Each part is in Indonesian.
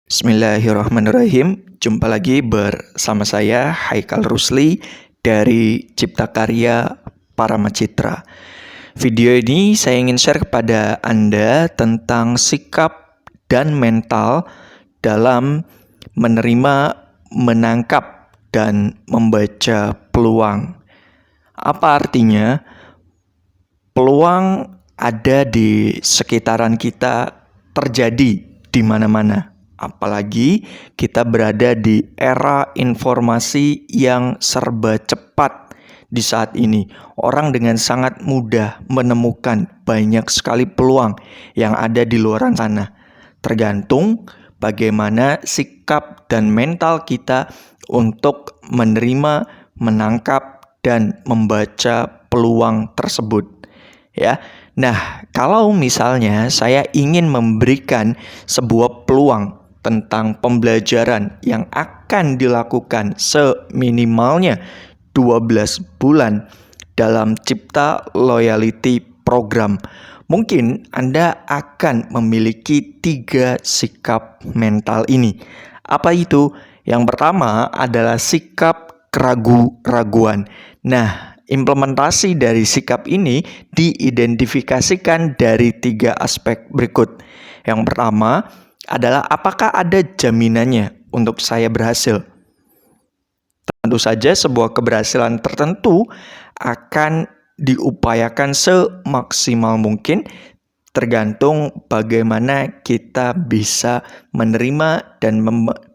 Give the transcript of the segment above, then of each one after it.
Bismillahirrahmanirrahim. Jumpa lagi bersama saya Haikal Rusli dari Cipta Karya Parama Citra. Video ini saya ingin share kepada Anda tentang sikap dan mental dalam menerima, menangkap, dan membaca peluang. Apa artinya? Peluang ada di sekitaran kita, terjadi di mana-mana. Apalagi kita berada di era informasi yang serba cepat di saat ini. Orang dengan sangat mudah menemukan banyak sekali peluang yang ada di luar sana. Tergantung bagaimana sikap dan mental kita untuk menerima, menangkap, dan membaca peluang tersebut. Ya. Nah, kalau misalnya saya ingin memberikan sebuah peluang tentang pembelajaran yang akan dilakukan seminimalnya 12 bulan dalam Cipta Loyalty Program, mungkin Anda akan memiliki 3 sikap mental ini. Apa itu? Yang pertama adalah sikap keraguan-raguan. Nah, implementasi dari sikap ini diidentifikasikan dari 3 aspek berikut. Yang pertama adalah apakah ada jaminannya untuk saya berhasil? Tentu saja sebuah keberhasilan tertentu akan diupayakan semaksimal mungkin tergantung bagaimana kita bisa menerima dan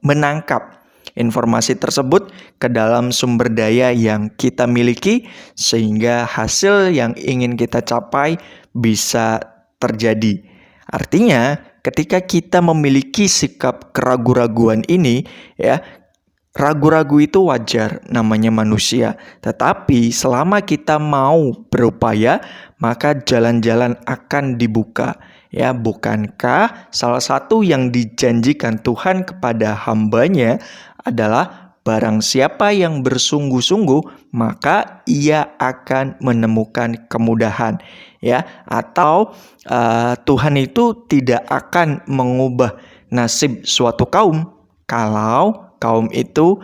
menangkap informasi tersebut ke dalam sumber daya yang kita miliki sehingga hasil yang ingin kita capai bisa terjadi. Artinya, ketika kita memiliki sikap keraguan-raguan ini, ya, ragu-ragu itu wajar, namanya manusia. Tetapi selama kita mau berupaya, maka jalan-jalan akan dibuka. Ya, bukankah salah satu yang dijanjikan Tuhan kepada hambanya adalah barang siapa yang bersungguh-sungguh, maka ia akan menemukan kemudahan. Ya, atau Tuhan itu tidak akan mengubah nasib suatu kaum kalau kaum itu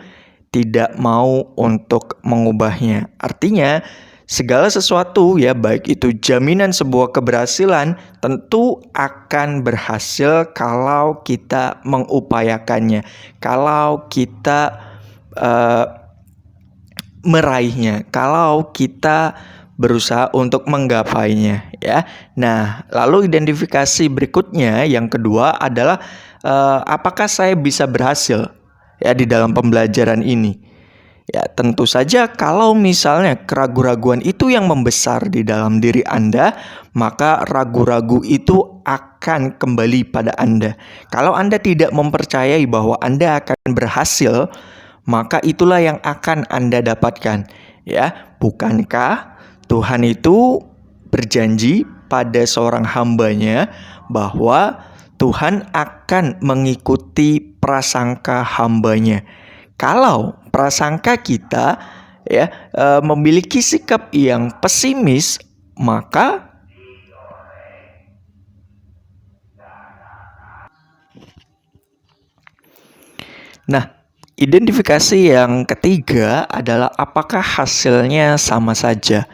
tidak mau untuk mengubahnya. Artinya, segala sesuatu, ya, baik itu jaminan sebuah keberhasilan, tentu akan berhasil kalau kita mengupayakannya, kalau kita meraihnya, kalau kita berusaha untuk menggapainya, ya. Nah, lalu identifikasi berikutnya yang kedua adalah apakah saya bisa berhasil, ya, di dalam pembelajaran ini. Ya, tentu saja kalau misalnya keraguan-raguan itu yang membesar di dalam diri Anda, maka ragu-ragu itu akan kembali pada Anda. Kalau Anda tidak mempercayai bahwa Anda akan berhasil, maka itulah yang akan Anda dapatkan. Ya, bukankah Tuhan itu berjanji pada seorang hambanya bahwa Tuhan akan mengikuti prasangka hambanya. Kalau prasangka kita, ya, memiliki sikap yang pesimis, maka identifikasi yang ketiga adalah apakah hasilnya sama saja.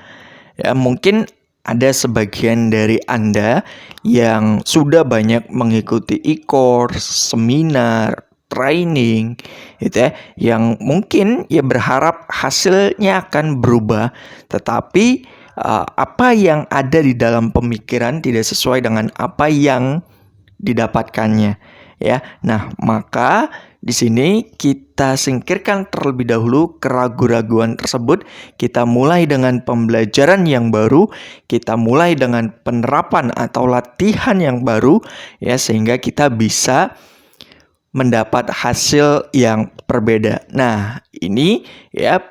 Ya, mungkin ada sebagian dari Anda yang sudah banyak mengikuti e-course, seminar, training, gitu ya, yang mungkin ya berharap hasilnya akan berubah, tetapi apa yang ada di dalam pemikiran tidak sesuai dengan apa yang didapatkannya, ya. Nah, maka di sini kita singkirkan terlebih dahulu keraguan-raguan tersebut. Kita mulai dengan pembelajaran yang baru, kita mulai dengan penerapan atau latihan yang baru, ya, sehingga kita bisa mendapat hasil yang berbeda. Nah, ini, ya,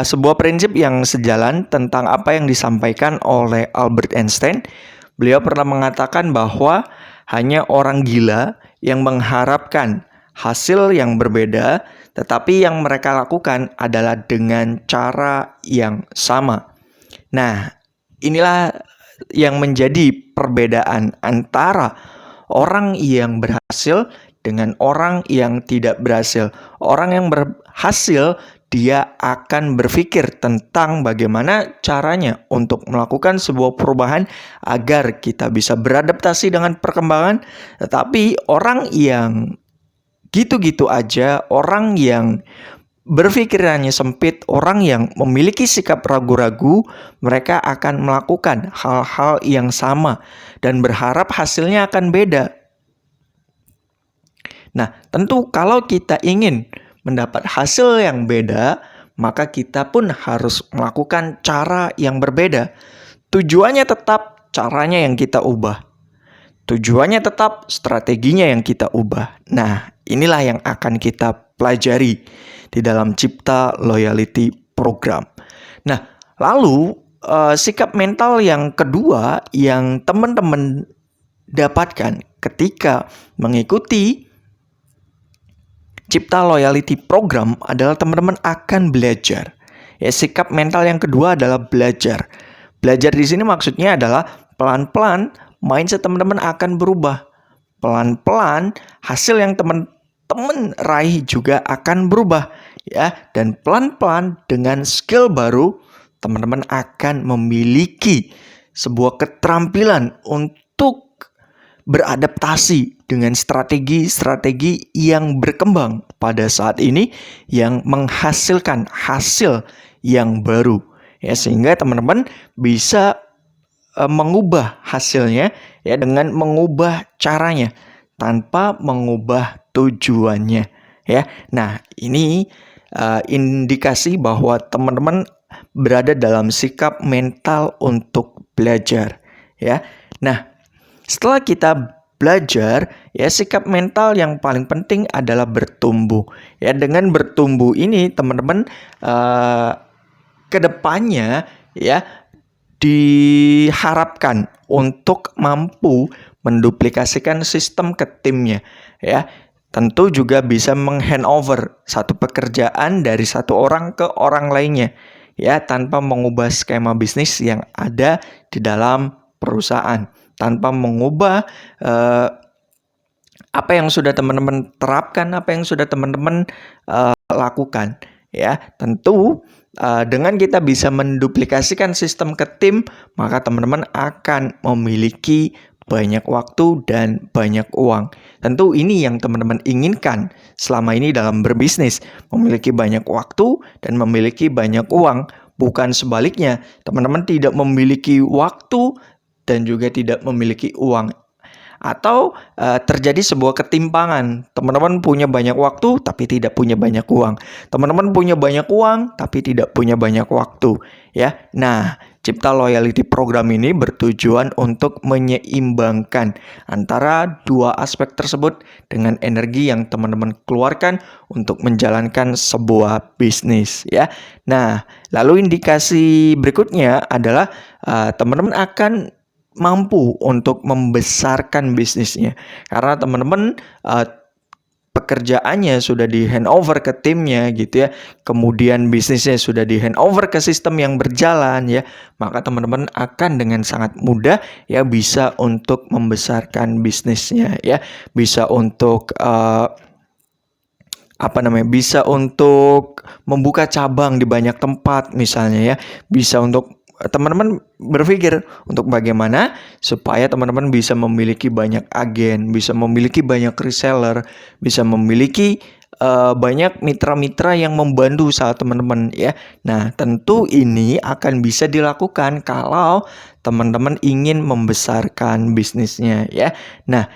sebuah prinsip yang sejalan tentang apa yang disampaikan oleh Albert Einstein. Beliau pernah mengatakan bahwa hanya orang gila yang mengharapkan hasil yang berbeda, tetapi yang mereka lakukan adalah dengan cara yang sama. Nah, inilah yang menjadi perbedaan antara orang yang berhasil dengan orang yang tidak berhasil. Orang yang berhasil, dia akan berpikir tentang bagaimana caranya untuk melakukan sebuah perubahan agar kita bisa beradaptasi dengan perkembangan. Tetapi orang yang gitu-gitu aja, orang yang berpikirannya sempit, orang yang memiliki sikap ragu-ragu, mereka akan melakukan hal-hal yang sama dan berharap hasilnya akan beda. Nah, tentu kalau kita ingin mendapat hasil yang beda, maka kita pun harus melakukan cara yang berbeda. Tujuannya tetap, caranya yang kita ubah. Tujuannya tetap, strateginya yang kita ubah. Nah, inilah yang akan kita pelajari di dalam Cipta Loyalty Program. Nah, lalu sikap mental yang kedua yang teman-teman dapatkan ketika mengikuti Cipta Loyalty Program adalah teman-teman akan belajar. Ya, sikap mental yang kedua adalah belajar. Belajar di sini maksudnya adalah pelan-pelan mindset teman-teman akan berubah. Pelan-pelan hasil yang teman-teman raih juga akan berubah, ya. Dan pelan-pelan dengan skill baru teman-teman akan memiliki sebuah keterampilan untuk beradaptasi dengan strategi-strategi yang berkembang pada saat ini yang menghasilkan hasil yang baru, ya, sehingga teman-teman bisa mengubah hasilnya, ya, dengan mengubah caranya tanpa mengubah tujuannya, ya. Nah, ini indikasi bahwa teman-teman berada dalam sikap mental untuk belajar, ya. Nah, setelah kita belajar, ya, sikap mental yang paling penting adalah bertumbuh. Ya, dengan bertumbuh ini teman-teman kedepannya, ya, diharapkan untuk mampu menduplikasikan sistem ke timnya, ya. Tentu juga bisa menghandover satu pekerjaan dari satu orang ke orang lainnya, ya, tanpa mengubah skema bisnis yang ada di dalam perusahaan, tanpa mengubah apa yang sudah teman-teman terapkan, apa yang sudah teman-teman lakukan, ya. Tentu dengan kita bisa menduplikasikan sistem ke tim, maka teman-teman akan memiliki banyak waktu dan banyak uang. Tentu ini yang teman-teman inginkan selama ini dalam berbisnis, memiliki banyak waktu dan memiliki banyak uang. Bukan sebaliknya, teman-teman tidak memiliki waktu dan juga tidak memiliki uang. Atau terjadi sebuah ketimpangan. Teman-teman punya banyak waktu tapi tidak punya banyak uang. Teman-teman punya banyak uang tapi tidak punya banyak waktu, ya. Nah, Cipta Loyalty Program ini bertujuan untuk menyeimbangkan antara dua aspek tersebut dengan energi yang teman-teman keluarkan untuk menjalankan sebuah bisnis, ya. Nah, lalu indikasi berikutnya adalah teman-teman akan mampu untuk membesarkan bisnisnya karena teman-teman pekerjaannya sudah di handover ke timnya, gitu ya. Kemudian bisnisnya sudah di handover ke sistem yang berjalan, ya. Maka teman-teman akan dengan sangat mudah, ya, bisa untuk membesarkan bisnisnya, ya. Bisa untuk bisa untuk membuka cabang di banyak tempat misalnya, ya. Bisa untuk teman-teman berpikir untuk bagaimana supaya teman-teman bisa memiliki banyak agen, bisa memiliki banyak reseller, bisa memiliki banyak mitra-mitra yang membantu saat teman-teman, ya. Nah, tentu ini akan bisa dilakukan kalau teman-teman ingin membesarkan bisnisnya, ya. Nah,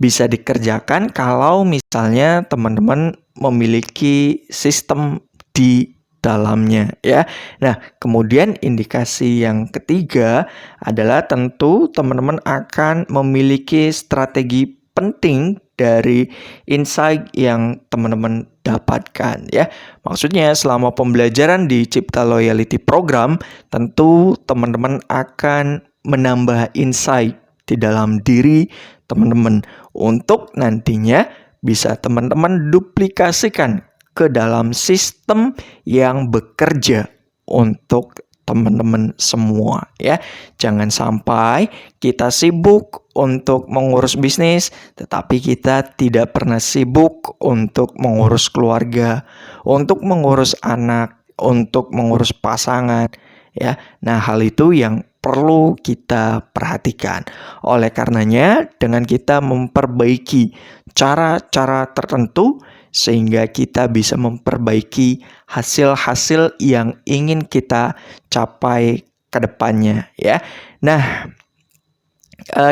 bisa dikerjakan kalau misalnya teman-teman memiliki sistem di dalamnya, ya. Nah, kemudian indikasi yang ketiga adalah tentu teman-teman akan memiliki strategi penting dari insight yang teman-teman dapatkan, ya. Maksudnya selama pembelajaran di Cipta Loyalty Program, tentu teman-teman akan menambah insight di dalam diri teman-teman untuk nantinya bisa teman-teman duplikasikan ke dalam sistem yang bekerja untuk teman-teman semua ya. Jangan sampai kita sibuk untuk mengurus bisnis, tetapi kita tidak pernah sibuk untuk mengurus keluarga, untuk mengurus anak, untuk mengurus pasangan ya. Nah, hal itu yang perlu kita perhatikan. Oleh karenanya, dengan kita memperbaiki cara-cara tertentu sehingga kita bisa memperbaiki hasil-hasil yang ingin kita capai ke depannya ya. Nah,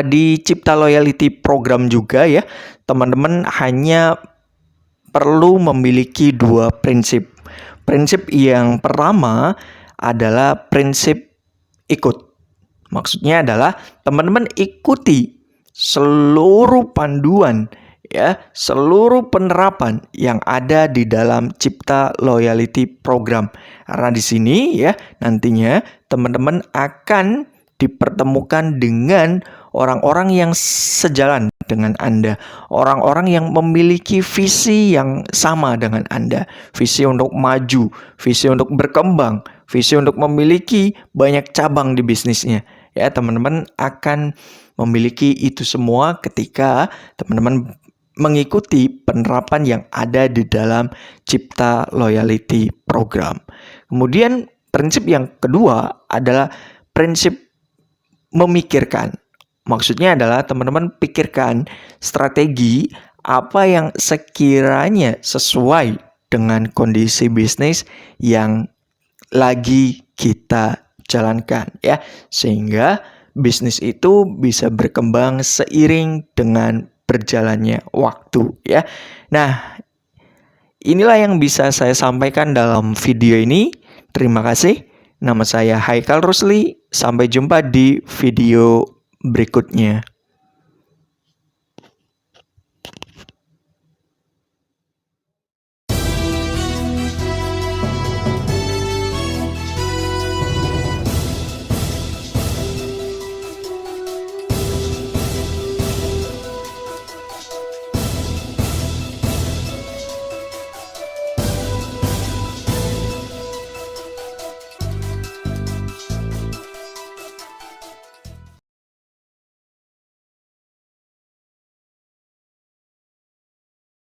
di Cipta Loyalty Program juga ya, teman-teman hanya perlu memiliki 2 prinsip. Prinsip yang pertama adalah prinsip ikut. Maksudnya adalah teman-teman ikuti seluruh panduan ya, seluruh penerapan yang ada di dalam Cipta Loyalty Program. Karena di sini ya, nantinya teman-teman akan dipertemukan dengan orang-orang yang sejalan dengan Anda, orang-orang yang memiliki visi yang sama dengan Anda, visi untuk maju, visi untuk berkembang, visi untuk memiliki banyak cabang di bisnisnya. Ya, teman-teman akan memiliki itu semua ketika teman-teman mengikuti penerapan yang ada di dalam Cipta Loyalty Program. Kemudian prinsip yang kedua adalah prinsip memikirkan. Maksudnya adalah teman-teman pikirkan strategi apa yang sekiranya sesuai dengan kondisi bisnis yang lagi kita jalankan ya, sehingga bisnis itu bisa berkembang seiring dengan berjalannya waktu ya. Nah, inilah yang bisa saya sampaikan dalam video ini. Terima kasih. Nama saya Haikal Rusli. Sampai jumpa di video berikutnya.